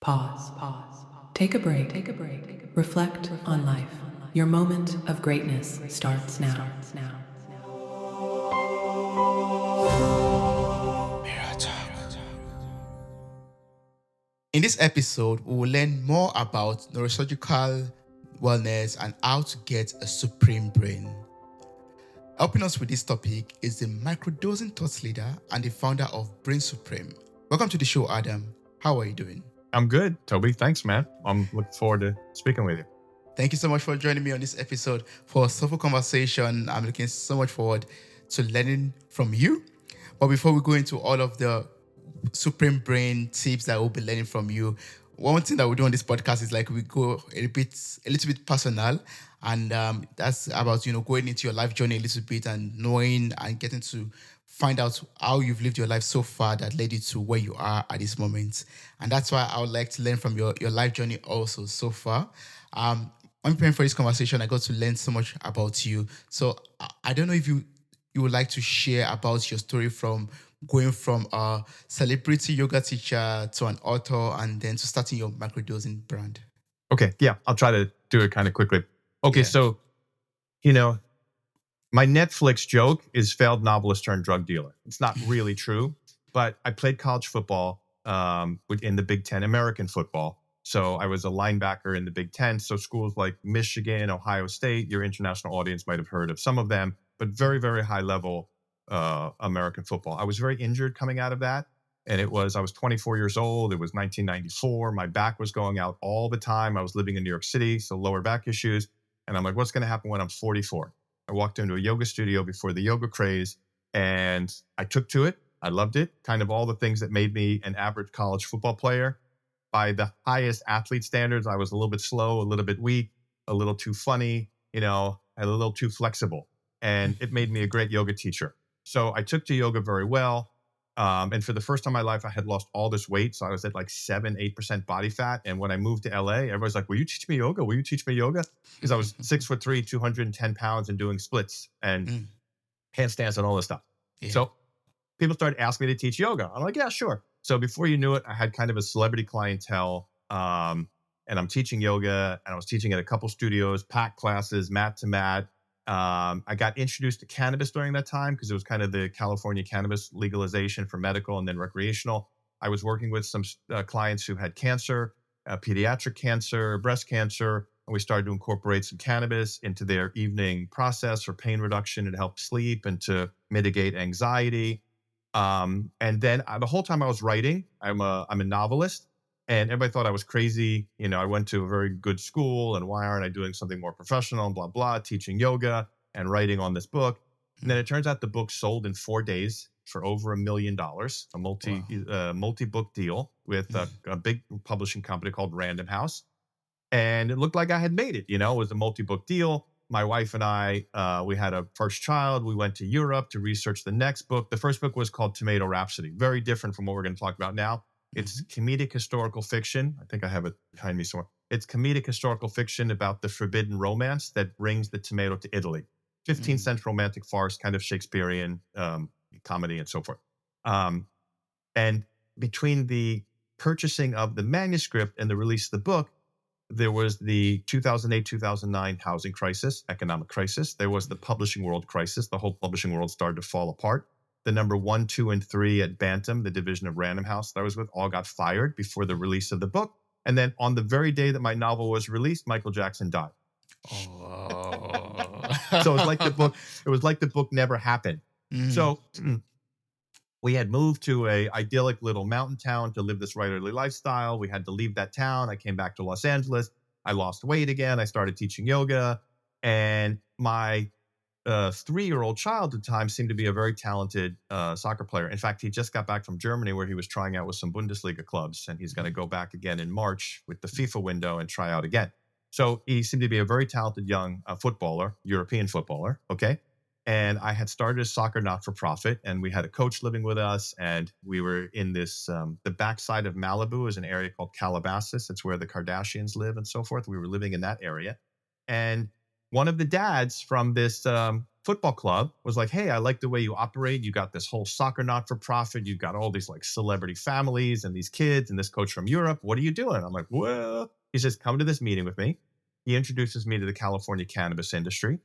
Pause. Take a break. Reflect on life. Your moment of greatness starts now. In this episode, we will learn more about neurosurgical wellness and how to get a supreme brain. Helping us with this topic is the microdosing thought leader and the founder of Brain Supreme. Welcome to the show, Adam. How are you doing? I'm good, Toby. Thanks, man. I'm looking forward to speaking with you. Thank you so much for joining me on this episode for a Soulful conversation. I'm looking so much forward to learning from you. But before we go into all of the supreme brain tips that we'll be learning from you, one thing that we do on this podcast is like we go a little bit personal, and that's about going into your life journey a little bit and knowing and getting to find out how you've lived your life so far that led you to where you are at this moment. And that's why I would like to learn from your life journey also so far. When preparing for this conversation, I got to learn so much about you. So I don't know if you would like to share about your story from going from a celebrity yoga teacher to an author and then to starting your microdosing brand. Okay, yeah, I'll try to do it kind of quickly. Okay, Yeah. so, my Netflix joke is failed novelist turned drug dealer. It's not really true, but I played college football in the Big Ten, American football. So I was a linebacker in the Big Ten. So schools like Michigan, Ohio State, your international audience might have heard of some of them, but very, very high level American football. I was very injured coming out of that. And I was 24 years old. It was 1994. My back was going out all the time. I was living in New York City, so lower back issues. And I'm like, what's going to happen when I'm 44? I walked into a yoga studio before the yoga craze, and I took to it. I loved it. Kind of all the things that made me an average college football player. By the highest athlete standards, I was a little bit slow, a little bit weak, a little too funny, and a little too flexible. And it made me a great yoga teacher. So I took to yoga very well. And for the first time in my life, I had lost all this weight. So I was at like 8% body fat. And when I moved to LA, everybody's like, will you teach me yoga? Will you teach me yoga? Because I was 6'3", 210 pounds and doing splits and handstands and all this stuff. Yeah. So people started asking me to teach yoga. I'm like, yeah, sure. So before you knew it, I had kind of a celebrity clientele. And I'm teaching yoga, and I was teaching at a couple studios, packed classes, mat to mat. I got introduced to cannabis during that time because it was kind of the California cannabis legalization for medical and then recreational. I was working with some clients who had cancer, pediatric cancer, breast cancer, and we started to incorporate some cannabis into their evening process for pain reduction and to help sleep and to mitigate anxiety. And then the whole time I was writing, I'm a novelist. And everybody thought I was crazy. I went to a very good school, and why aren't I doing something more professional and blah, blah, teaching yoga and writing on this book. And then it turns out the book sold in 4 days for over $1 million, a multi-book deal with a big publishing company called Random House. And it looked like I had made it. It was a multi-book deal. My wife and I, we had a first child. We went to Europe to research the next book. The first book was called Tomato Rhapsody, very different from what we're going to talk about now. It's comedic historical fiction. I think I have it behind me somewhere. It's comedic historical fiction about the forbidden romance that brings the tomato to Italy. 15th century romantic farce, kind of Shakespearean comedy and so forth. And between the purchasing of the manuscript and the release of the book, there was the 2008-2009 housing crisis, economic crisis. There was the publishing world crisis. The whole publishing world started to fall apart. The number 1, 2, and 3 at Bantam, the division of Random House that I was with, all got fired before the release of the book. And then on the very day that my novel was released, Michael Jackson died. Oh. So it was like the book never happened. So we had moved to a idyllic little mountain town to live this writerly lifestyle. We had to leave that town. I came back to Los Angeles. I lost weight again. I started teaching yoga. And my 3-year-old child at the time seemed to be a very talented soccer player. In fact, he just got back from Germany where he was trying out with some Bundesliga clubs, and he's going to go back again in March with the FIFA window and try out again. So he seemed to be a very talented young footballer, European footballer, okay? And I had started a soccer not-for-profit, and we had a coach living with us, and we were in this, the backside of Malibu is an area called Calabasas. It's where the Kardashians live and so forth. We were living in that area. And one of the dads from this football club was like, hey, I like the way you operate. You got this whole soccer not-for-profit. You've got all these like celebrity families and these kids and this coach from Europe. What are you doing? I'm like, well, he says, come to this meeting with me. He introduces me to the California cannabis industry,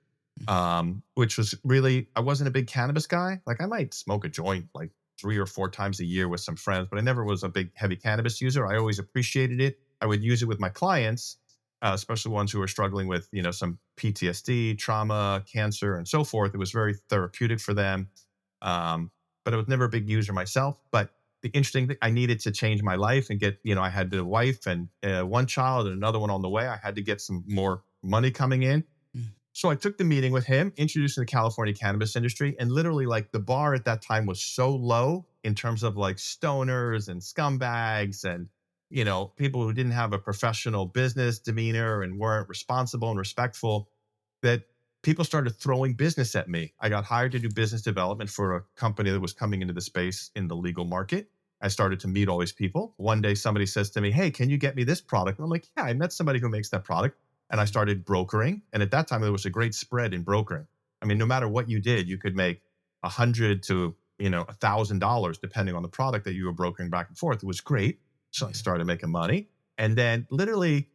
which was really, I wasn't a big cannabis guy. Like I might smoke a joint like 3 or 4 times a year with some friends, but I never was a big heavy cannabis user. I always appreciated it. I would use it with my clients, especially ones who are struggling with, some PTSD, trauma, cancer, and so forth. It was very therapeutic for them. But I was never a big user myself. But the interesting thing, I needed to change my life and get, I had a wife and one child and another one on the way. I had to get some more money coming in. So I took the meeting with him, introducing the California cannabis industry, and literally like the bar at that time was so low in terms of like stoners and scumbags and, people who didn't have a professional business demeanor and weren't responsible and respectful, that people started throwing business at me. I got hired to do business development for a company that was coming into the space in the legal market. I started to meet all these people. One day somebody says to me, hey, can you get me this product? And I'm like, yeah, I met somebody who makes that product. And I started brokering. And at that time, there was a great spread in brokering. I mean, no matter what you did, you could make $100 to $1,000 depending on the product that you were brokering back and forth. It was great. So I started making money. And then literally,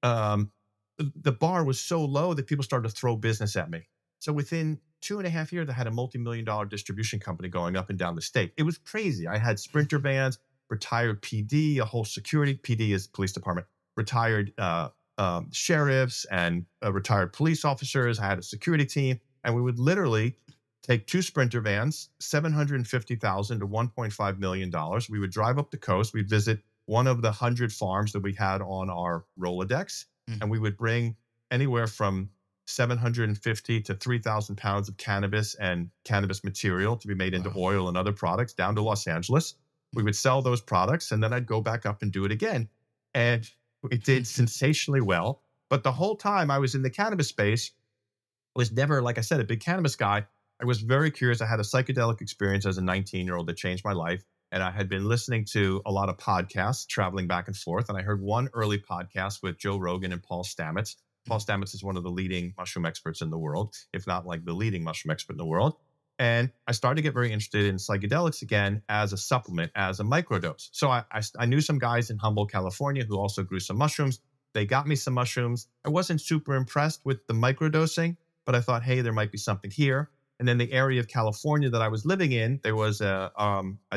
the bar was so low that people started to throw business at me. So within 2.5 years, I had a multi-million-dollar distribution company going up and down the state. It was crazy. I had Sprinter vans, retired PD, a whole security. PD is police department, retired sheriffs and retired police officers. I had a security team, and we would literally take 2 Sprinter vans, $750,000 to $1.5 million. We would drive up the coast. We'd visit one of the 100 farms that we had on our Rolodex, and we would bring anywhere from 750 to 3,000 pounds of cannabis and cannabis material to be made into oil and other products down to Los Angeles. We would sell those products, and then I'd go back up and do it again. And it did sensationally well. But the whole time I was in the cannabis space, I was never, like I said, a big cannabis guy. I was very curious. I had a psychedelic experience as a 19-year-old that changed my life. And I had been listening to a lot of podcasts, traveling back and forth. And I heard one early podcast with Joe Rogan and Paul Stamets. Paul Stamets is one of the leading mushroom experts in the world, if not like the leading mushroom expert in the world. And I started to get very interested in psychedelics again as a supplement, as a microdose. So I knew some guys in Humboldt, California, who also grew some mushrooms. They got me some mushrooms. I wasn't super impressed with the microdosing, but I thought, hey, there might be something here. And then the area of California that I was living in, there was a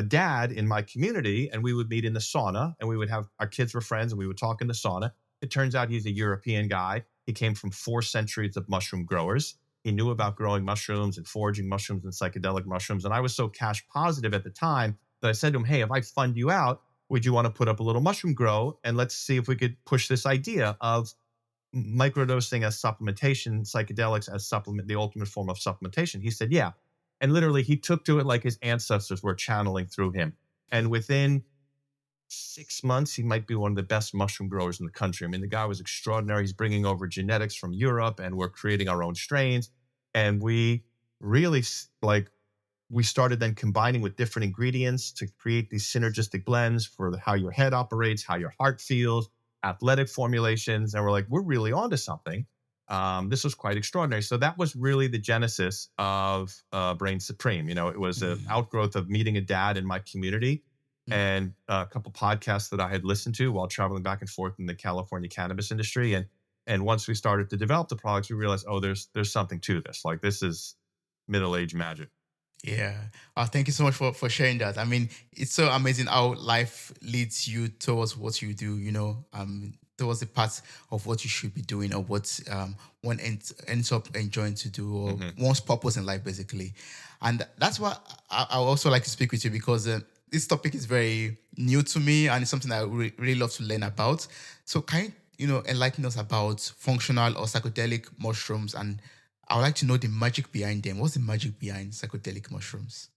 dad in my community, and we would meet in the sauna, and we would have, our kids were friends, and we would talk in the sauna. It turns out he's a European guy. He came from 4 centuries of mushroom growers. He knew about growing mushrooms and foraging mushrooms and psychedelic mushrooms. And I was so cash positive at the time that I said to him, hey, if I fund you out, would you want to put up a little mushroom grow? And let's see if we could push this idea of microdosing as supplementation, psychedelics as supplement, the ultimate form of supplementation. He said, yeah. And literally he took to it like his ancestors were channeling through him. And within 6 months, he might be one of the best mushroom growers in the country. I mean, the guy was extraordinary. He's bringing over genetics from Europe, and we're creating our own strains. And we really we started then combining with different ingredients to create these synergistic blends for how your head operates, how your heart feels, athletic formulations. And we're like, we're really onto something. This was quite extraordinary. So that was really the genesis of Brain Supreme. It was an outgrowth of meeting a dad in my community and a couple podcasts that I had listened to while traveling back and forth in the California cannabis industry. And once we started to develop the products, we realized, oh, there's something to this. Like, this is middle-age magic. Yeah. Thank you so much for sharing that. I mean, it's so amazing how life leads you towards what you do, towards the path of what you should be doing, or what one ends up enjoying to do, or one's purpose in life, basically. And that's why I also like to speak with you, because this topic is very new to me, and it's something I really love to learn about. So can you, enlighten us about functional or psychedelic mushrooms? And I would like to know the magic behind them. What's the magic behind psychedelic mushrooms?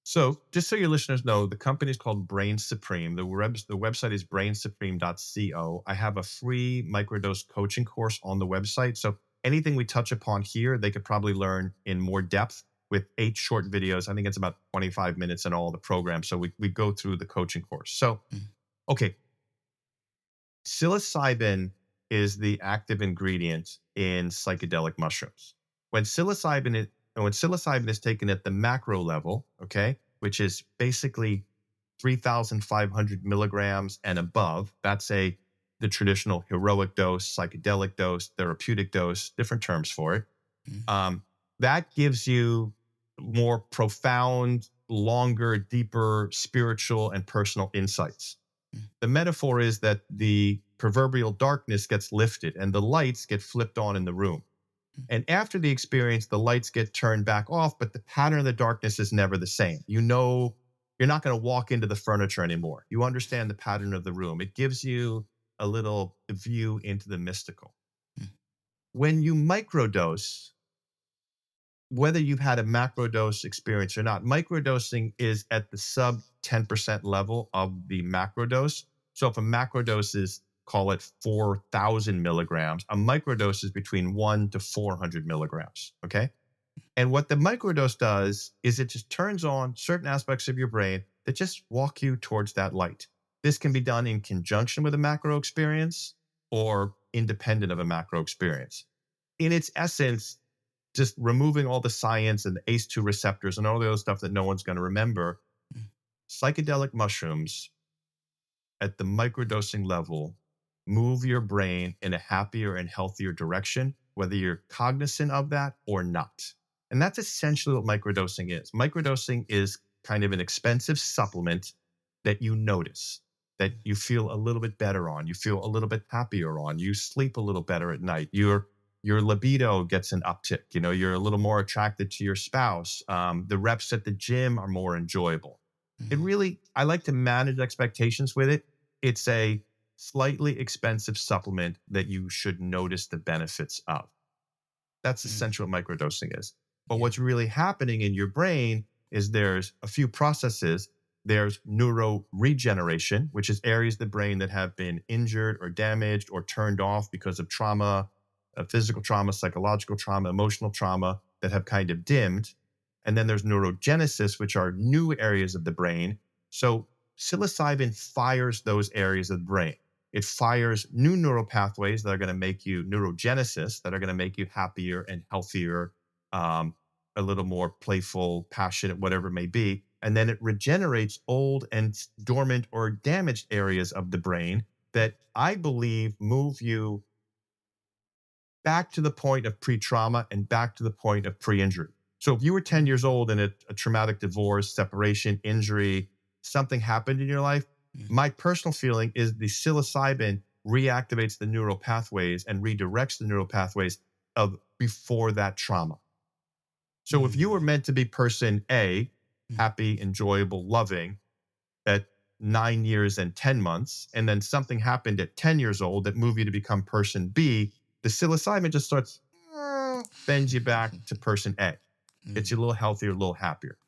So just so your listeners know, the company is called Brain Supreme. The website is brainsupreme.co. I have a free microdose coaching course on the website. So anything we touch upon here, they could probably learn in more depth with 8 short videos. I think it's about 25 minutes in all the programs. So we go through the coaching course. So, okay. Psilocybin is the active ingredient in psychedelic mushrooms. When psilocybin And when psilocybin is taken at the macro level, okay, which is basically 3,500 milligrams and above, that's the traditional heroic dose, psychedelic dose, therapeutic dose, different terms for it. That gives you more profound, longer, deeper spiritual and personal insights. The metaphor is that the proverbial darkness gets lifted and the lights get flipped on in the room. And after the experience, the lights get turned back off, but the pattern of the darkness is never the same. You know, you're not going to walk into the furniture anymore. You understand the pattern of the room. It gives you a little view into the mystical. When you microdose, whether you've had a macrodose experience or not, microdosing is at the sub 10% level of the macrodose. So if a macrodose is, call it 4,000 milligrams, a microdose is between 1 to 400 milligrams. Okay. And what the microdose does is it just turns on certain aspects of your brain that just walk you towards that light. This can be done in conjunction with a macro experience or independent of a macro experience. In its essence, just removing all the science and the ACE2 receptors and all the other stuff that no one's going to remember, psychedelic mushrooms at the microdosing level move your brain in a happier and healthier direction, whether you're cognizant of that or not. And that's essentially what microdosing is. Microdosing is kind of an expensive supplement that you notice, that you feel a little bit better on, you feel a little bit happier on, you sleep a little better at night, your libido gets an uptick, you're a little more attracted to your spouse. The reps at the gym are more enjoyable. It really, I like to manage expectations with it. It's a slightly expensive supplement that you should notice the benefits of. That's essentially what microdosing is. But what's really happening in your brain is there's a few processes. There's neuroregeneration, which is areas of the brain that have been injured or damaged or turned off because of trauma, physical trauma, psychological trauma, emotional trauma that have kind of dimmed. And then there's neurogenesis, which are new areas of the brain. So psilocybin fires those areas of the brain. It fires new neural pathways that are going to make you neurogenesis, that are going to make you happier and healthier, a little more playful, passionate, whatever it may be. And then it regenerates old and dormant or damaged areas of the brain that I believe move you back to the point of pre-trauma and back to the point of pre-injury. So if you were 10 years old and a traumatic divorce, separation, injury, something happened in your life, my personal feeling is the psilocybin reactivates the neural pathways and redirects the neural pathways of before that trauma. So if you were meant to be person A, happy, enjoyable, loving, at 9 years and 10 months, and then something happened at 10 years old that moved you to become person B, the psilocybin just starts, bends you back to person A. Gets you a little healthier, a little happier.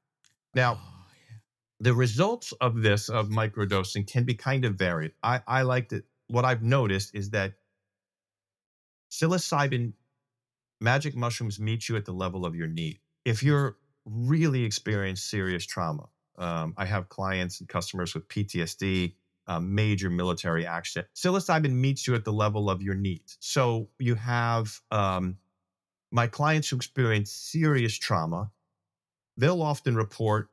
Now, the results of this, of microdosing, can be kind of varied. I liked it. What I've noticed is that psilocybin magic mushrooms meet you at the level of your need. If you're really experienced serious trauma, I have clients and customers with PTSD, major military action. Psilocybin meets you at the level of your needs. So you have my clients who experience serious trauma, they'll often report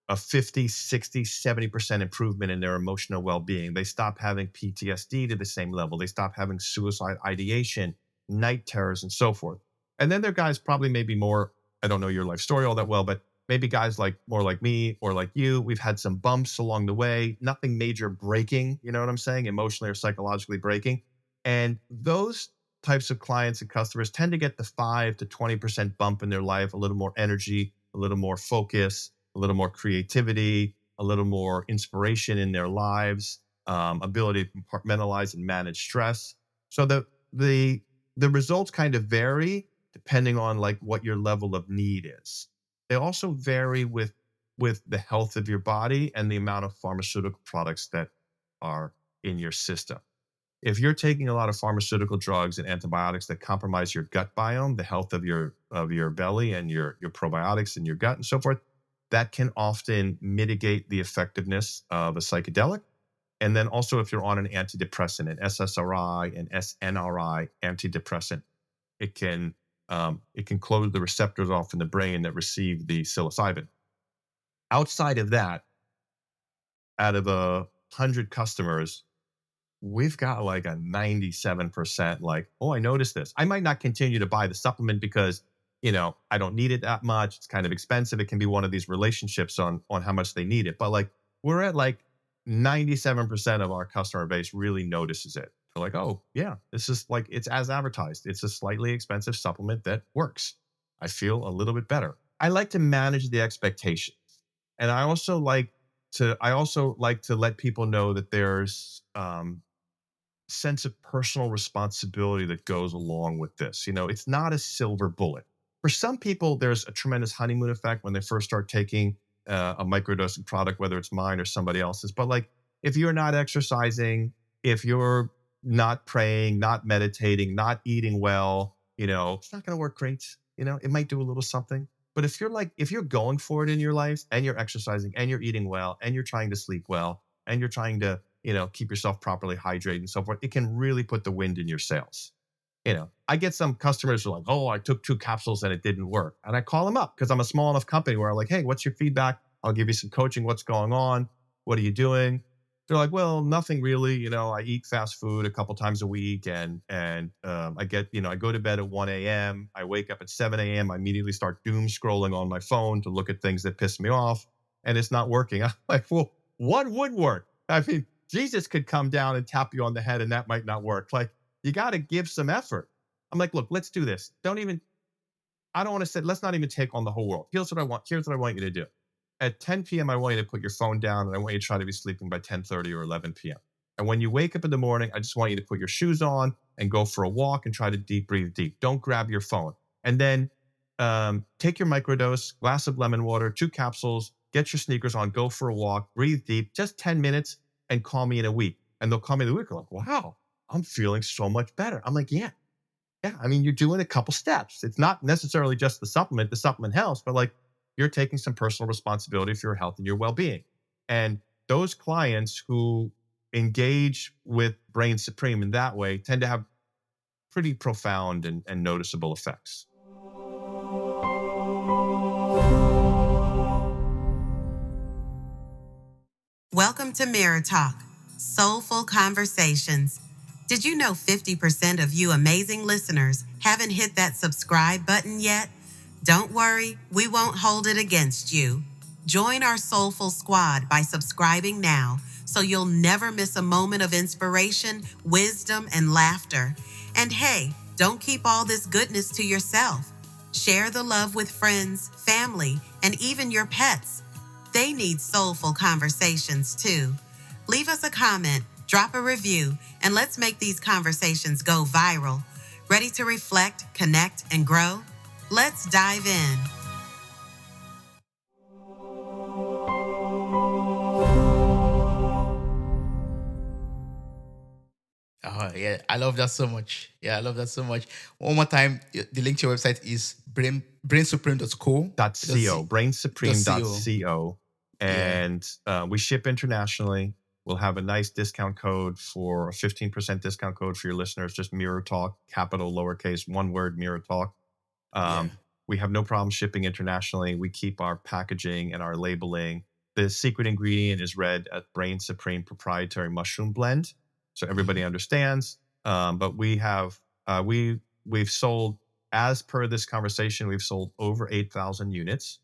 a 50, 60, 70% improvement in their emotional well-being. They stop having PTSD to the same level. They stop having suicide ideation, night terrors, and so forth. And then there are guys probably maybe more, I don't know your life story all that well, but maybe guys more like me or like you, we've had some bumps along the way, nothing major breaking, you know what I'm saying, emotionally or psychologically breaking. And those types of clients and customers tend to get the 5 to 20% bump in their life, a little more energy, a little more focus, a little more creativity, a little more inspiration in their lives, ability to compartmentalize and manage stress. So the results kind of vary depending on like what your level of need is. They also vary with the health of your body and the amount of pharmaceutical products that are in your system. If you're taking a lot of pharmaceutical drugs and antibiotics that compromise your gut biome, the health of your belly and your probiotics in your gut and so forth, that can often mitigate the effectiveness of a psychedelic. And then also if you're on an antidepressant, an SSRI, an SNRI antidepressant, it can It can close the receptors off in the brain that receive the psilocybin. Outside of that, out of 100 customers, we've got like a 97% like, oh, I noticed this. I might not continue to buy the supplement because, I don't need it that much. It's kind of expensive. It can be one of these relationships on how much they need it. But like we're at like 97% of our customer base really notices it. They're like, oh, yeah, this is like it's as advertised. It's a slightly expensive supplement that works. I feel a little bit better. I like to manage the expectations. And I also like to let people know that there's sense of personal responsibility that goes along with this. It's not a silver bullet. For some people, there's a tremendous honeymoon effect when they first start taking a microdosing product, whether it's mine or somebody else's. But like, if you're not exercising, if you're not praying, not meditating, not eating well, it's not going to work great. It might do a little something. But if you're going for it in your life and you're exercising and you're eating well and you're trying to sleep well and you're trying to keep yourself properly hydrated and so forth, it can really put the wind in your sails. I get some customers who are like, oh, I took 2 capsules and it didn't work. And I call them up because I'm a small enough company where I'm like, hey, what's your feedback? I'll give you some coaching. What's going on? What are you doing? They're like, well, nothing really. I eat fast food a couple times a week, and I go to bed at 1 a.m. I wake up at 7 a.m. I immediately start doom scrolling on my phone to look at things that piss me off, and it's not working. I'm like, well, what would work? I mean, Jesus could come down and tap you on the head, and that might not work. Like, you got to give some effort. I'm like, look, let's do this. I don't want to say, let's not even take on the whole world. Here's what I want. Here's what I want you to do. At 10 p.m., I want you to put your phone down and I want you to try to be sleeping by 10:30 or 11 p.m. And when you wake up in the morning, I just want you to put your shoes on and go for a walk and try to deep breathe deep. Don't grab your phone. And then take your microdose, glass of lemon water, 2 capsules, get your sneakers on, go for a walk, breathe deep, just 10 minutes, and call me in a week. And they'll call me in a week. They're like, wow, I'm feeling so much better. I'm like, yeah. I mean, you're doing a couple steps. It's not necessarily just the supplement. The supplement helps, but like you're taking some personal responsibility for your health and your well-being. And those clients who engage with Brain Supreme in that way tend to have pretty profound and noticeable effects. Welcome to Mirror Talk, Soulful Conversations. Did you know 50% of you amazing listeners haven't hit that subscribe button yet? Don't worry, we won't hold it against you. Join our Soulful Squad by subscribing now so you'll never miss a moment of inspiration, wisdom, and laughter. And hey, don't keep all this goodness to yourself. Share the love with friends, family, and even your pets. They need soulful conversations too. Leave us a comment, drop a review, and let's make these conversations go viral. Ready to reflect, connect, and grow? Let's dive in. Oh yeah, I love that so much. Yeah, I love that so much. One more time, the link to your website is brainsupreme.co. .co, brainsupreme.co. Yeah. And we ship internationally. We'll have a nice discount code for a 15% discount code for your listeners. Just Mirror Talk, capital, lowercase, one word, Mirror Talk. We have no problem shipping internationally. We keep our packaging and our labeling. The secret ingredient is read as Brain Supreme proprietary mushroom blend, so everybody understands. But we have we've sold, as per this conversation, we've sold over 8,000 units.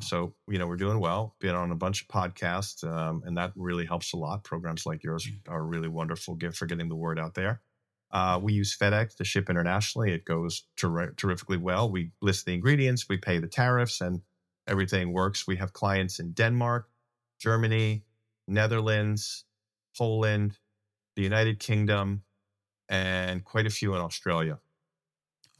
So we're doing well. Been on a bunch of podcasts, and that really helps a lot. Programs like yours are really wonderful for getting the word out there. We use FedEx to ship internationally. It goes terrifically well. We list the ingredients, we pay the tariffs, and everything works. We have clients in Denmark, Germany, Netherlands, Poland, the United Kingdom, and quite a few in Australia.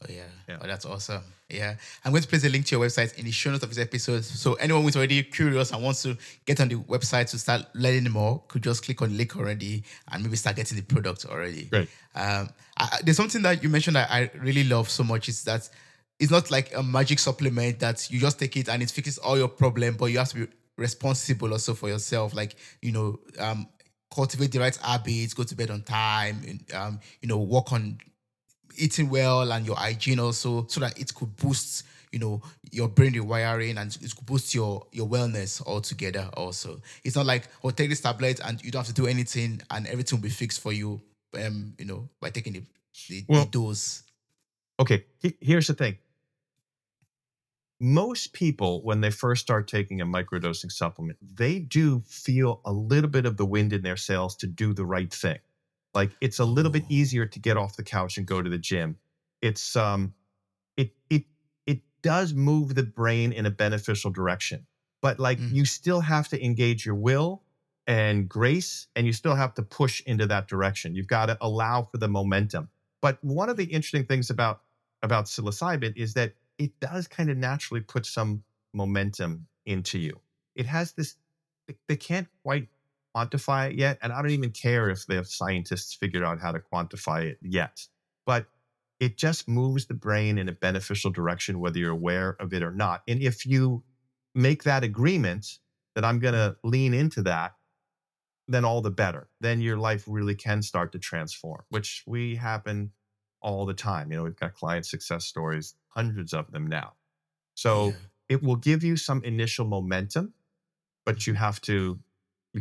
Oh yeah. Yeah. Oh, that's awesome. Yeah. I'm going to place a link to your website in the show notes of this episode. So anyone who's already curious and wants to get on the website to start learning more could just click on the link already and maybe start getting the product already. Great. There's something that you mentioned that I really love so much, is that it's not like a magic supplement that you just take it and it fixes all your problem, but you have to be responsible also for yourself. Like, cultivate the right habits, go to bed on time, and, work on eating well and your hygiene also, so that it could boost, your brain rewiring, and it could boost your wellness altogether also. It's not like, oh, take this tablet and you don't have to do anything and everything will be fixed for you, by taking the Well, dose. okay, here's the thing. Most people, when they first start taking a microdosing supplement, they do feel a little bit of the wind in their sails to do the right thing. Like, it's a little bit easier to get off the couch and go to the gym. It's it does move the brain in a beneficial direction, but like, you still have to engage your will and grace, and you still have to push into that direction. You've got to allow for the momentum. But one of the interesting things about psilocybin is that it does kind of naturally put some momentum into you. It has this, they can't quite quantify it yet. And I don't even care if the scientists figured out how to quantify it yet. But it just moves the brain in a beneficial direction, whether you're aware of it or not. And if you make that agreement that I'm going to lean into that, then all the better. Then your life really can start to transform, which we happen all the time. We've got client success stories, hundreds of them now. So it will give you some initial momentum, but you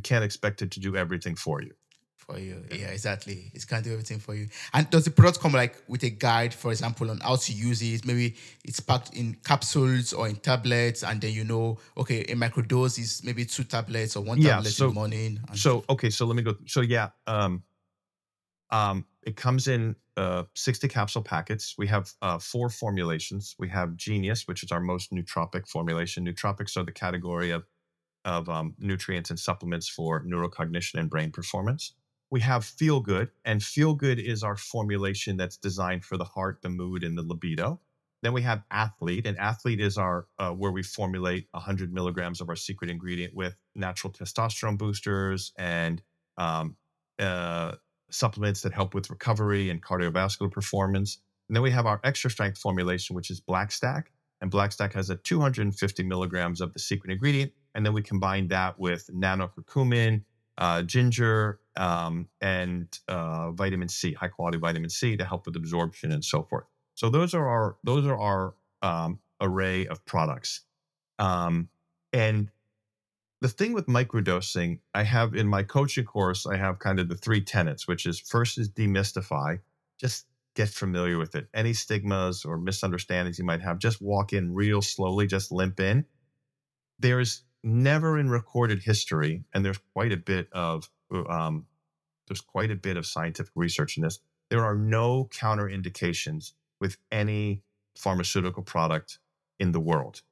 can't expect it to do everything for you. For you. Yeah, exactly. It can't do everything for you. And does the product come like with a guide, for example, on how to use it? Maybe it's packed in capsules or in tablets, and then okay, a microdose is maybe 2 tablets or 1 tablet in the morning. So let me go. So it comes in 60 capsule packets. We have 4 formulations. We have Genius, which is our most nootropic formulation. Nootropics are the category of nutrients and supplements for neurocognition and brain performance. We have Feel Good, and Feel Good is our formulation that's designed for the heart, the mood, and the libido. Then we have Athlete, and Athlete is our where we formulate 100 milligrams of our secret ingredient with natural testosterone boosters and supplements that help with recovery and cardiovascular performance. And then we have our extra strength formulation, which is Black Stack, and Black Stack has a 250 milligrams of the secret ingredient. And then we combine that with nano curcumin, ginger, and vitamin C, high quality vitamin C, to help with absorption and so forth. So those are our array of products. And the thing with microdosing, I have in my coaching course, I have kind of the 3 tenets, which is, first is demystify. Just get familiar with it. Any stigmas or misunderstandings you might have, just walk in real slowly, just limp in. There's never in recorded history, and there's quite a bit of scientific research in this, there are no counterindications with any pharmaceutical product in the world.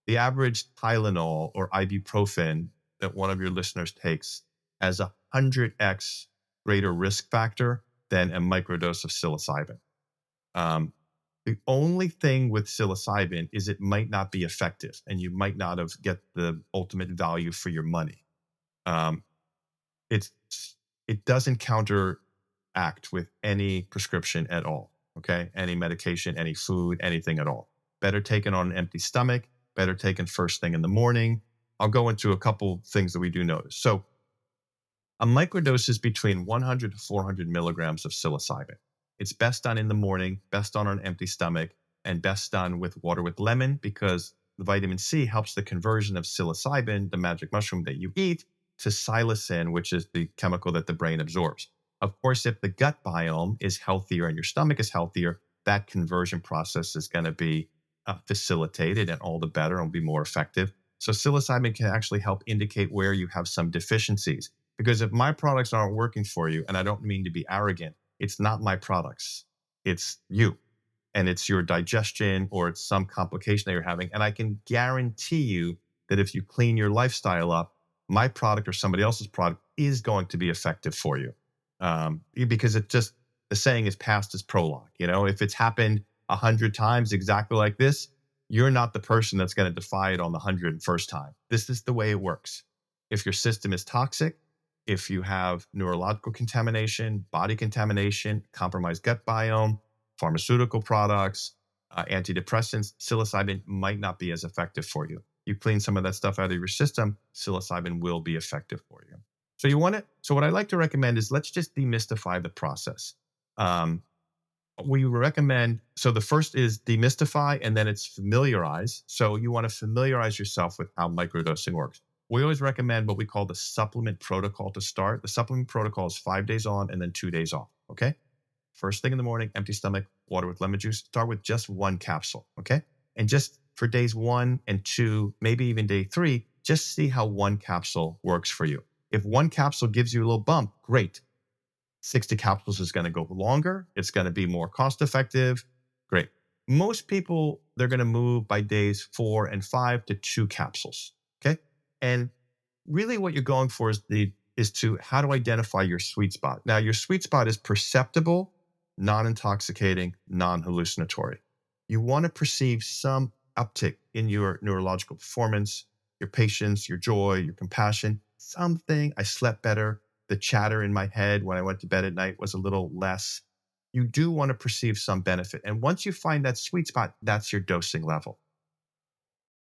The average Tylenol or ibuprofen that one of your listeners takes has 100x greater risk factor than a microdose of psilocybin. The only thing with psilocybin is it might not be effective, and you might not get the ultimate value for your money. It doesn't counteract with any prescription at all. Okay, any medication, any food, anything at all. Better taken on an empty stomach. Better taken first thing in the morning. I'll go into a couple things that we do notice. So, a microdose is between 100 to 400 milligrams of psilocybin. It's best done in the morning, best done on an empty stomach, and best done with water with lemon, because the vitamin C helps the conversion of psilocybin, the magic mushroom that you eat, to psilocin, which is the chemical that the brain absorbs. Of course, if the gut biome is healthier and your stomach is healthier, that conversion process is going to be facilitated, and all the better, and be more effective. So psilocybin can actually help indicate where you have some deficiencies. Because if my products aren't working for you, and I don't mean to be arrogant, it's not my products, it's you. And it's your digestion, or it's some complication that you're having. And I can guarantee you that if you clean your lifestyle up, my product or somebody else's product is going to be effective for you. Because the saying is past is prologue. If it's happened 100 times exactly like this, you're not the person that's going to defy it on the 101st time. This is the way it works. If your system is toxic, if you have neurological contamination, body contamination, compromised gut biome, pharmaceutical products, antidepressants, psilocybin might not be as effective for you. You clean some of that stuff out of your system, psilocybin will be effective for you. So what I like to recommend is, let's just demystify the process. we recommend, so the first is demystify and then it's familiarize. So you want to familiarize yourself with how microdosing works. We always recommend what we call the supplement protocol to start. The supplement protocol is 5 days on and then 2 days off. Okay. First thing in the morning, empty stomach, water with lemon juice. Start with just one capsule. Okay. And just for days 1 and 2, maybe even day 3, just see how one capsule works for you. If one capsule gives you a little bump, great. 60 capsules is going to go longer. It's going to be more cost effective. Great. Most people, they're going to move by days 4 and 5 to 2 capsules. Okay. And really what you're going for is to how to identify your sweet spot. Now, your sweet spot is perceptible, non-intoxicating, non-hallucinatory. You want to perceive some uptick in your neurological performance, your patience, your joy, your compassion, something. I slept better. The chatter in my head when I went to bed at night was a little less. You do want to perceive some benefit. And once you find that sweet spot, that's your dosing level.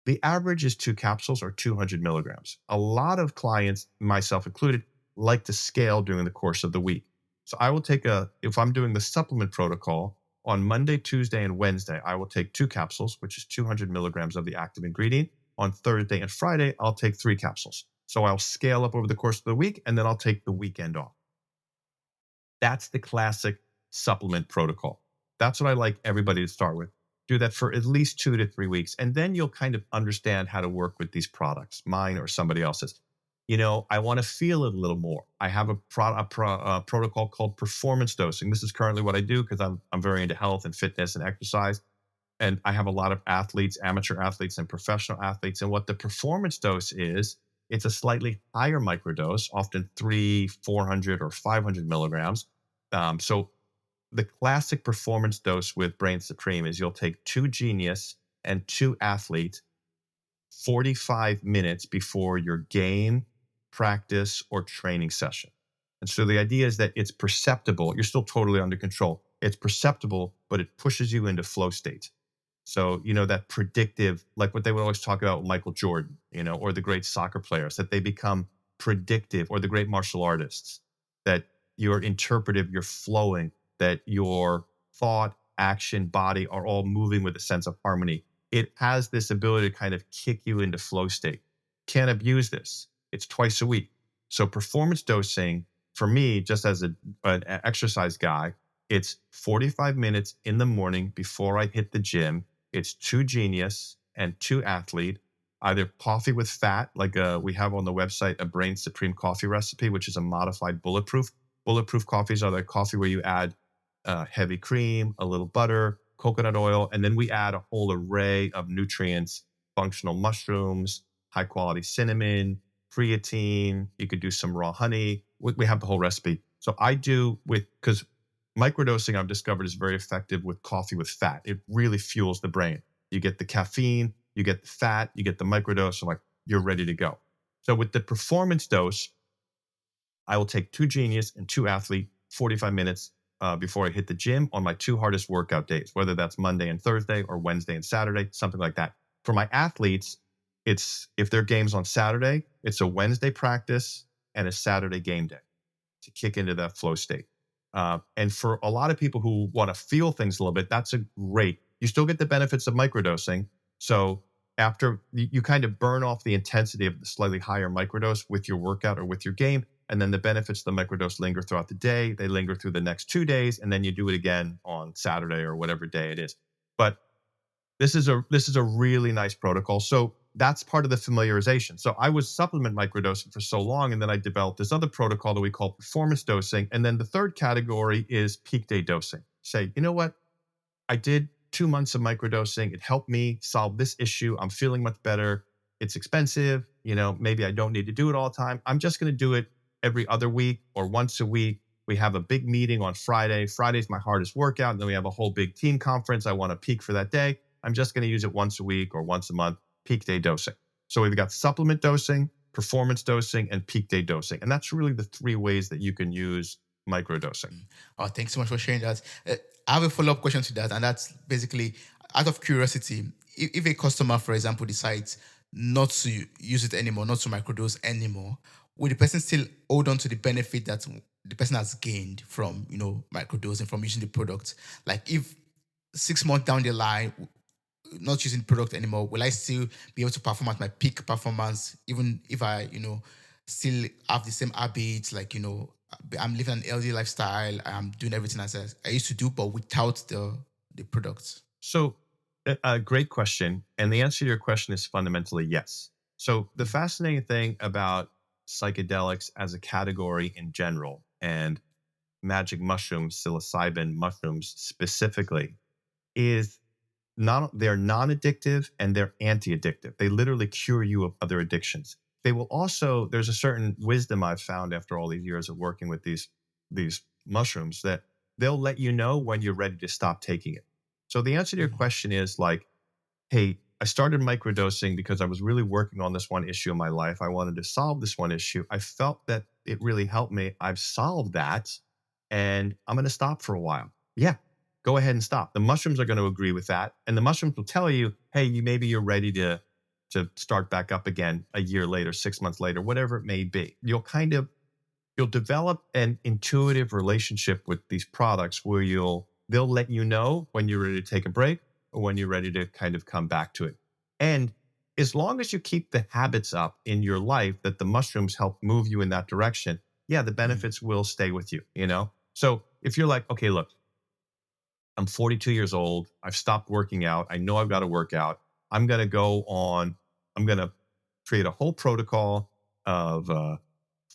The average is 2 capsules or 200 milligrams. A lot of clients, myself included, like to scale during the course of the week. So I will take if I'm doing the supplement protocol, on Monday, Tuesday, and Wednesday, I will take 2 capsules, which is 200 milligrams of the active ingredient. On Thursday and Friday, I'll take 3 capsules. So I'll scale up over the course of the week, and then I'll take the weekend off. That's the classic supplement protocol. That's what I like everybody to start with. Do that for at least 2 to 3 weeks, and then you'll kind of understand how to work with these products, mine or somebody else's. I want to feel it a little more. I have a protocol called performance dosing. This is currently what I do because I'm very into health and fitness and exercise. And I have a lot of athletes, amateur athletes and professional athletes. And what the performance dose is, it's a slightly higher microdose, often 300, 400, or 500 milligrams. So the classic performance dose with Brain Supreme is you'll take 2 Genius and 2 Athlete 45 minutes before your game, practice, or training session. And so the idea is that it's perceptible. You're still totally under control. It's perceptible, but it pushes you into flow state. So, that predictive, like what they would always talk about with Michael Jordan, or the great soccer players, that they become predictive, or the great martial artists, that you're interpretive, you're flowing, that your thought, action, body are all moving with a sense of harmony. It has this ability to kind of kick you into flow state. Can't abuse this. It's twice a week. So performance dosing, for me, just as an exercise guy, it's 45 minutes in the morning before I hit the gym. It's 2 Genius and 2 Athlete, either coffee with fat, like we have on the website a Brain Supreme coffee recipe, which is a modified bulletproof. Bulletproof coffees are the coffee where you add heavy cream, a little butter, coconut oil, and then we add a whole array of nutrients, functional mushrooms, high quality cinnamon, creatine. You could do some raw honey. We have the whole recipe. So I do because microdosing I've discovered is very effective with coffee with fat. It really fuels the brain. You get the caffeine, you get the fat, you get the microdose, and you're ready to go. So with the performance dose, I will take 2 Genius and 2 Athlete, 45 minutes before I hit the gym on my 2 hardest workout days, whether that's Monday and Thursday or Wednesday and Saturday, something like that. For my athletes, if their game's on Saturday, it's a Wednesday practice and a Saturday game day to kick into that flow state. And for a lot of people who want to feel things a little bit, that's a great. You still get the benefits of microdosing. So after you kind of burn off the intensity of the slightly higher microdose with your workout or with your game, and then the benefits of the microdose linger throughout the day. They linger through the next 2 days, and then you do it again on Saturday or whatever day it is. But this is a really nice protocol. So that's part of the familiarization. So I was supplement microdosing for so long, and then I developed this other protocol that we call performance dosing. And then the third category is peak day dosing. Say, you know what? I did 2 months of microdosing. It helped me solve this issue. I'm feeling much better. It's expensive. Maybe I don't need to do it all the time. I'm just going to do it every other week or once a week. We have a big meeting on Friday. Friday's my hardest workout. And then we have a whole big team conference. I want to peak for that day. I'm just going to use it once a week or once a month, peak day dosing. So we've got supplement dosing, performance dosing, and peak day dosing. And that's really the 3 ways that you can use microdosing. Oh, thanks so much for sharing that. I have a follow-up question to that, and that's basically out of curiosity. If a customer, for example, decides not to use it anymore, not to microdose anymore, will the person still hold on to the benefit that the person has gained from, microdosing, from using the product? Like if 6 months down the line, not using the product anymore, will I still be able to perform at my peak performance, even if I, still have the same habits, like, I'm living an healthy lifestyle, I'm doing everything as I used to do, but without the products? So, a great question. And the answer to your question is fundamentally yes. So, the fascinating thing about psychedelics as a category in general and magic mushrooms, psilocybin mushrooms specifically, is they're non-addictive and they're anti-addictive. They literally cure you of other addictions. They will also, there's a certain wisdom I've found after all these years of working with these mushrooms, that they'll let you know when you're ready to stop taking it. So the answer to your question is like, hey, I started microdosing because I was really working on this one issue in my life. I wanted to solve this one issue. I felt that it really helped me. I've solved that and I'm going to stop for a while. Yeah, go ahead and stop. The mushrooms are going to agree with that. And the mushrooms will tell you, hey, maybe you're ready to start back up again a year later, 6 months later, whatever it may be. You'll develop an intuitive relationship with these products where they'll let you know when you're ready to take a break or when you're ready to kind of come back to it. And as long as you keep the habits up in your life that the mushrooms help move you in that direction, yeah, the benefits will stay with you. So if you're like, okay, look, I'm 42 years old, I've stopped working out, I know I've got to work out, I'm going to create a whole protocol of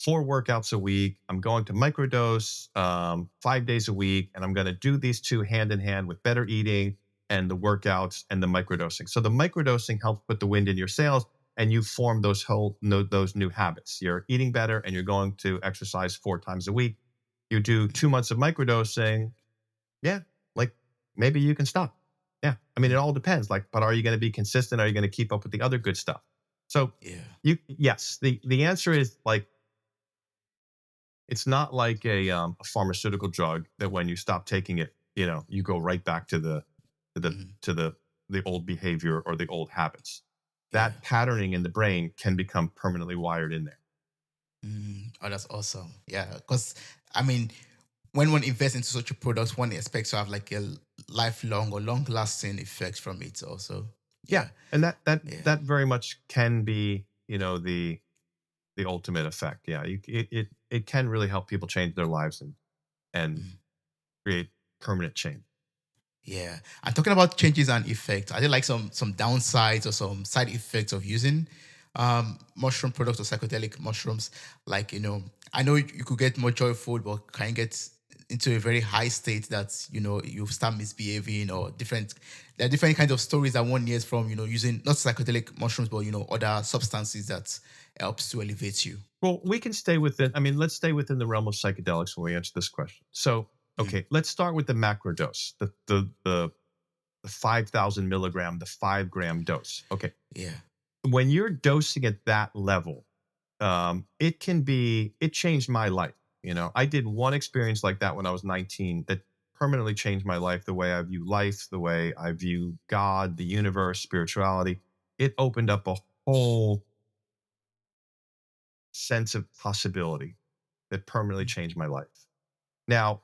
4 workouts a week. I'm going to microdose 5 days a week, and I'm going to do these two hand in hand with better eating and the workouts and the microdosing. So the microdosing helps put the wind in your sails, and you form those new habits. You're eating better, and you're going to exercise 4 times a week. You do 2 months of microdosing, yeah, like maybe you can stop. Yeah, I mean, it all depends. Like, but are you going to be consistent? Are you going to keep up with the other good stuff? So yes, the answer is like, it's not like a pharmaceutical drug that when you stop taking it, you go right back to the old behavior or the old habits. That patterning in the brain can become permanently wired in there. Oh, that's awesome. Yeah, because I mean, when one invests into such a product, one expects to have like a lifelong or long-lasting effect from it also. Yeah, and that very much can be, the ultimate effect. Yeah, it can really help people change their lives and create permanent change. Yeah. And talking about changes and effects, are there like some downsides or some side effects of using mushroom products or psychedelic mushrooms? Like, I know you could get more joyful, but can you get into a very high state that, you start misbehaving or there are different kinds of stories that one hears from, using not psychedelic mushrooms, but, other substances that helps to elevate you. Well, we can let's stay within the realm of psychedelics when we answer this question. So, okay, let's start with the macrodose, the 5,000 milligram, the 5 gram dose. Okay. Yeah. When you're dosing at that level, it changed my life. I did one experience like that when I was 19 that permanently changed my life, the way I view life, the way I view God, the universe, spirituality. It opened up a whole sense of possibility that permanently changed my life. Now,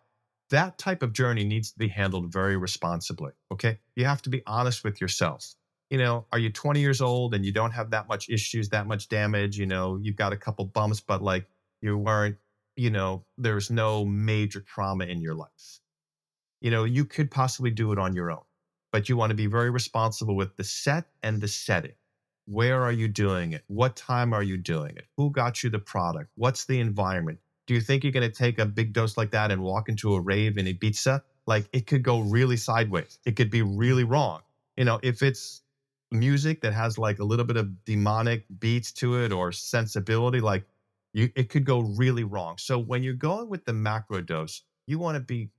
that type of journey needs to be handled very responsibly. Okay. You have to be honest with yourself. Are you 20 years old and you don't have that much issues, that much damage? You've got a couple bumps, but like you weren't, there's no major trauma in your life. You could possibly do it on your own, but you want to be very responsible with the set and the setting. Where are you doing it? What time are you doing it? Who got you the product? What's the environment? Do you think you're going to take a big dose like that and walk into a rave in Ibiza? Like, it could go really sideways. It could be really wrong. If it's music that has like a little bit of demonic beats to it or sensibility, like it could go really wrong. So when you're going with the macro dose, you want to be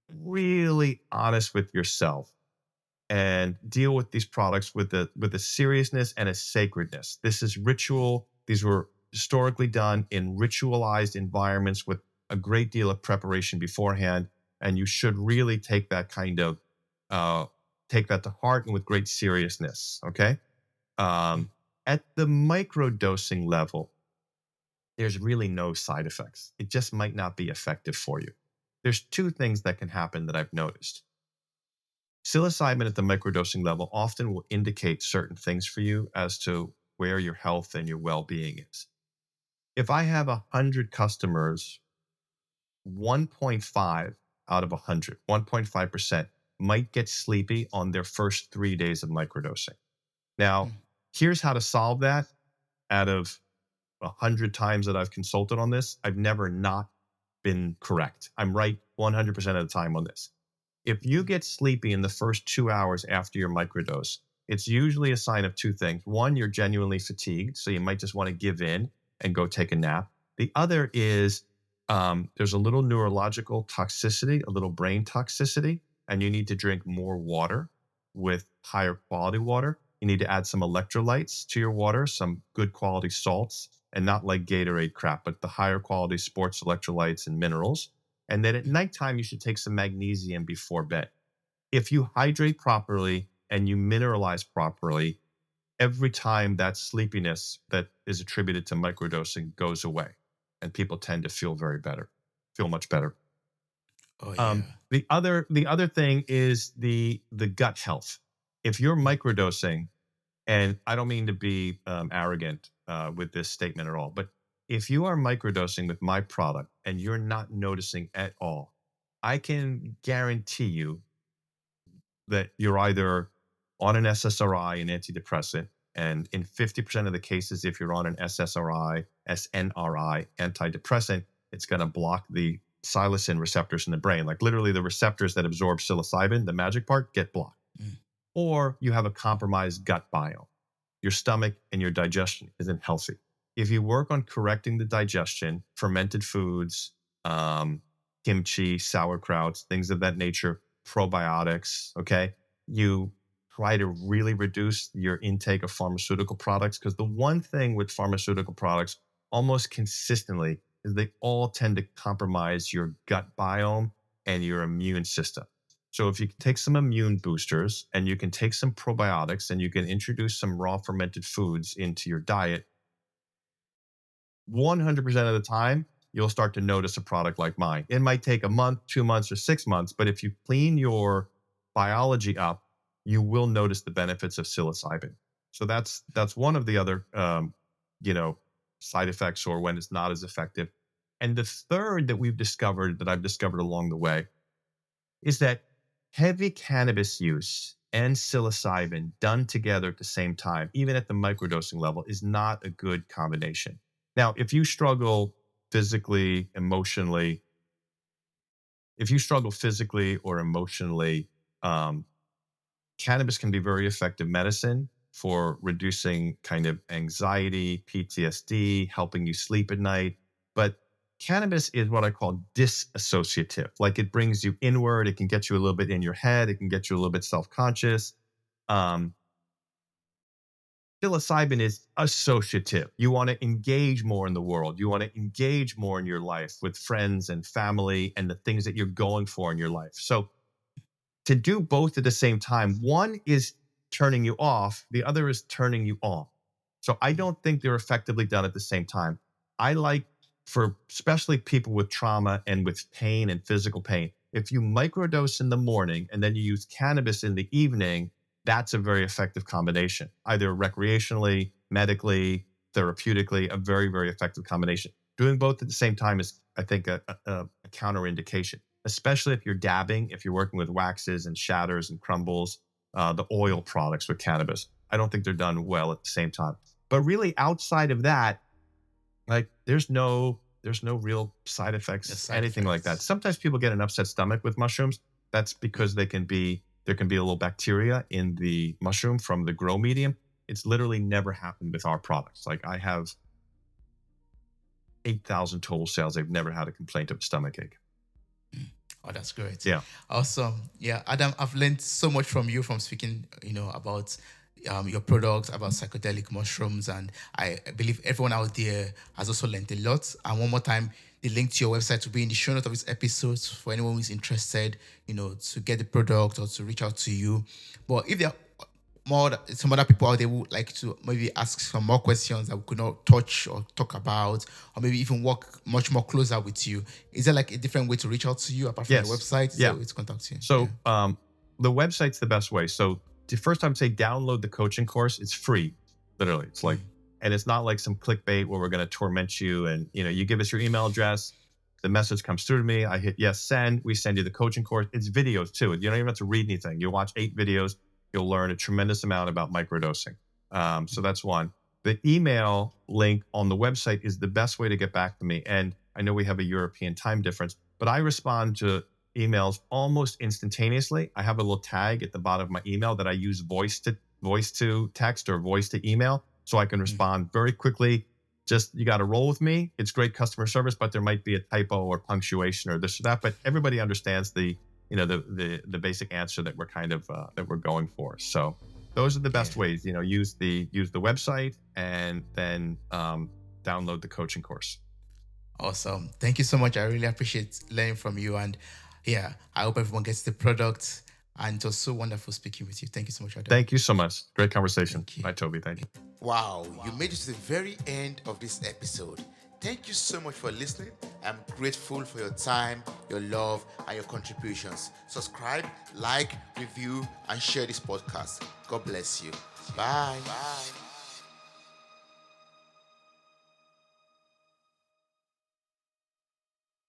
really honest with yourself and deal with these products with a seriousness and a sacredness. This is ritual. These were historically done in ritualized environments with a great deal of preparation beforehand, and you should really take that to heart and with great seriousness. Okay, at the microdosing level, there's really no side effects. It just might not be effective for you. There's two things that can happen that I've noticed. Psilocybin at the microdosing level often will indicate certain things for you as to where your health and your well-being is. If I have 100 customers, 1.5 out of 100, 1.5% might get sleepy on their first 3 days of microdosing. Now, here's how to solve that. Out of 100 times that I've consulted on this, I've never not been correct. I'm right 100% of the time on this. If you get sleepy in the first 2 hours after your microdose, it's usually a sign of two things. One, you're genuinely fatigued, so you might just want to give in and go take a nap. The other is there's a little neurological toxicity, a little brain toxicity, and you need to drink more water with higher quality water. You need to add some electrolytes to your water, some good quality salts, and not like Gatorade crap, but the higher quality sports electrolytes and minerals. And then at nighttime, you should take some magnesium before bed. If you hydrate properly and you mineralize properly, every time that sleepiness that is attributed to microdosing goes away, and people tend to feel much better. Oh yeah. The other thing is the gut health. If you're microdosing, and I don't mean to be arrogant with this statement at all, but if you are microdosing with my product and you're not noticing at all, I can guarantee you that you're either on an SSRI, an antidepressant, and in 50% of the cases, if you're on an SNRI, antidepressant, it's going to block the psilocin receptors in the brain. Like literally the receptors that absorb psilocybin, the magic part, get blocked. Or you have a compromised gut biome. Your stomach and your digestion isn't healthy. If you work on correcting the digestion, fermented foods, kimchi, sauerkrauts, things of that nature, probiotics, okay, you try to really reduce your intake of pharmaceutical products, because the one thing with pharmaceutical products almost consistently is they all tend to compromise your gut biome and your immune system. So if you can take some immune boosters and you can take some probiotics and you can introduce some raw fermented foods into your diet, 100% of the time, you'll start to notice a product like mine. It might take a month, 2 months, or 6 months, but if you clean your biology up, you will notice the benefits of psilocybin. So that's one of the other side effects, or when it's not as effective. And the third that I've discovered along the way, is that heavy cannabis use and psilocybin done together at the same time, even at the microdosing level, is not a good combination. Now, if you struggle physically, emotionally, or emotionally, cannabis can be very effective medicine for reducing kind of anxiety, PTSD, helping you sleep at night. But cannabis is what I call disassociative. Like it brings you inward. It can get you a little bit in your head. It can get you a little bit self-conscious. Psilocybin is associative. You want to engage more in the world. You want to engage more in your life with friends and family and the things that you're going for in your life. So to do both at the same time, one is turning you off, the other is turning you on. So I don't think they're effectively done at the same time. I like, for especially people with trauma and with pain and physical pain, if you microdose in the morning and then you use cannabis in the evening, that's a very effective combination, either recreationally, medically, therapeutically, a very, very effective combination. Doing both at the same time is, I think, a counterindication, especially if you're dabbing, if you're working with waxes and shatters and crumbles, the oil products with cannabis. I don't think they're done well at the same time. But really, outside of that, like there's no real side effects, anything like that. Sometimes people get an upset stomach with mushrooms. That's because there can be a little bacteria in the mushroom from the grow medium. It's literally never happened with our products. Like I have 8,000 total sales. I've never had a complaint of a stomach ache. Oh, that's great. Yeah. Awesome. Yeah, Adam, I've learned so much from you from speaking, about your products, about psychedelic mushrooms, and I believe everyone out there has also learned a lot. And one more time, the link to your website will be in the show notes of this episode for anyone who's interested, to get the product or to reach out to you. But if there are some other people out there who would like to maybe ask some more questions that we could not touch or talk about, or maybe even work much more closer with you, is there like a different way to reach out to you apart from Yes. the website? Is there a way to contact you? So the website's the best way. So first, I would say download the coaching course. It's free, literally. It's like, and it's not like some clickbait where we're going to torment you. And you give us your email address, the message comes through to me. I hit yes, send. We send you the coaching course. It's videos too. You don't even have to read anything. You watch 8 videos. You'll learn a tremendous amount about microdosing. So that's one. The email link on the website is the best way to get back to me. And I know we have a European time difference, but I respond to emails almost instantaneously. I have a little tag at the bottom of my email that I use voice to text or voice to email, so I can respond very quickly. Just, you got to roll with me. It's great customer service, but there might be a typo or punctuation or this or that. But everybody understands the basic answer that we're kind of that we're going for. So those are the best ways. Use the website and then download the coaching course. Awesome. Thank you so much. I really appreciate learning from you. And yeah, I hope everyone gets the product. And it was so wonderful speaking with you. Thank you so much, Adam. Thank you so much. Great conversation. Bye, Tobi. Thank you. Wow, you made it to the very end of this episode. Thank you so much for listening. I'm grateful for your time, your love, and your contributions. Subscribe, like, review, and share this podcast. God bless you. Bye. Bye.